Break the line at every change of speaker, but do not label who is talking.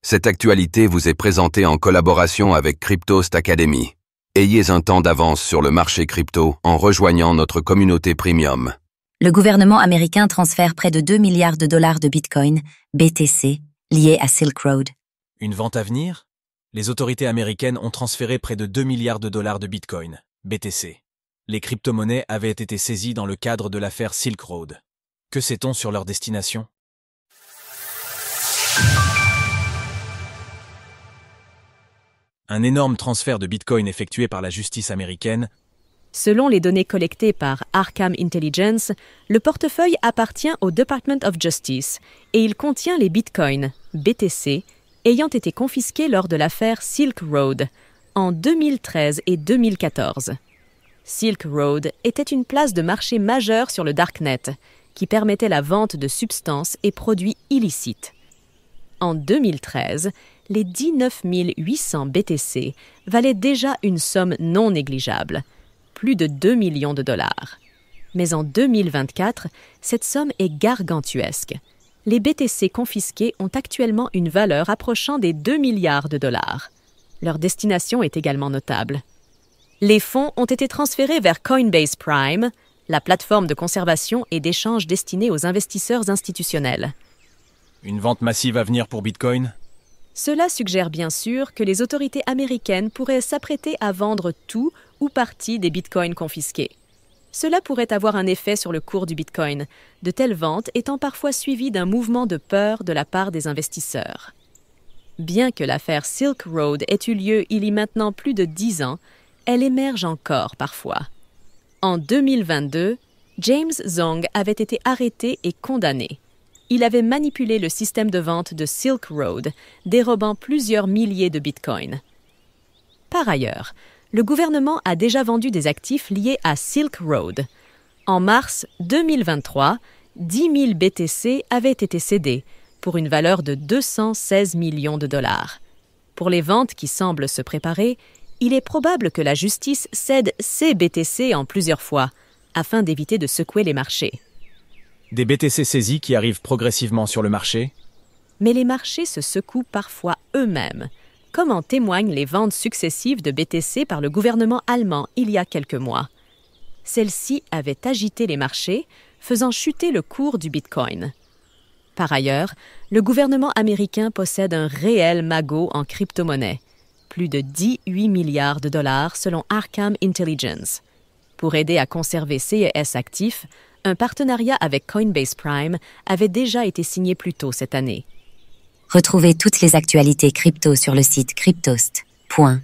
Cette actualité vous est présentée en collaboration avec Cryptost Academy. Ayez un temps d'avance sur le marché crypto en rejoignant notre communauté premium.
Le gouvernement américain transfère près de 2 milliards de dollars de Bitcoin, BTC, liés à Silk Road.
Une vente à venir? Les autorités américaines ont transféré près de 2 milliards de dollars de Bitcoin, BTC. Les crypto-monnaies avaient été saisies dans le cadre de l'affaire Silk Road. Que sait-on sur leur destination? Un énorme transfert de Bitcoin effectué par la justice américaine.
Selon les données collectées par Arkham Intelligence, le portefeuille appartient au Department of Justice et il contient les bitcoins, BTC, ayant été confisqués lors de l'affaire Silk Road en 2013 et 2014. Silk Road était une place de marché majeure sur le Darknet qui permettait la vente de substances et produits illicites. En 2013, les 19 800 BTC valaient déjà une somme non négligeable, plus de 2 millions de dollars. Mais en 2024, cette somme est gargantuesque. Les BTC confisqués ont actuellement une valeur approchant des 2 milliards de dollars. Leur destination est également notable. Les fonds ont été transférés vers Coinbase Prime, la plateforme de conservation et d'échange destinée aux investisseurs institutionnels.
Une vente massive à venir pour Bitcoin?
Cela suggère bien sûr que les autorités américaines pourraient s'apprêter à vendre tout ou partie des bitcoins confisqués. Cela pourrait avoir un effet sur le cours du bitcoin, de telles ventes étant parfois suivies d'un mouvement de peur de la part des investisseurs. Bien que l'affaire Silk Road ait eu lieu il y a maintenant plus de 10 ans, elle émerge encore parfois. En 2022, James Zhong avait été arrêté et condamné. Il avait manipulé le système de vente de Silk Road, dérobant plusieurs milliers de bitcoins. Par ailleurs, le gouvernement a déjà vendu des actifs liés à Silk Road. En mars 2023, 10 000 BTC avaient été cédés, pour une valeur de 216 millions de dollars. Pour les ventes qui semblent se préparer, il est probable que la justice cède ces BTC en plusieurs fois, afin d'éviter de secouer les marchés.
Des BTC saisis qui arrivent progressivement sur le marché?
Mais les marchés se secouent parfois eux-mêmes, comme en témoignent les ventes successives de BTC par le gouvernement allemand il y a quelques mois. Celles-ci avaient agité les marchés, faisant chuter le cours du Bitcoin. Par ailleurs, le gouvernement américain possède un réel magot en crypto-monnaie, plus de 18 milliards de dollars selon Arkham Intelligence. Pour aider à conserver CES actifs, un partenariat avec Coinbase Prime avait déjà été signé plus tôt cette année.
Retrouvez toutes les actualités crypto sur le site cryptost.fr.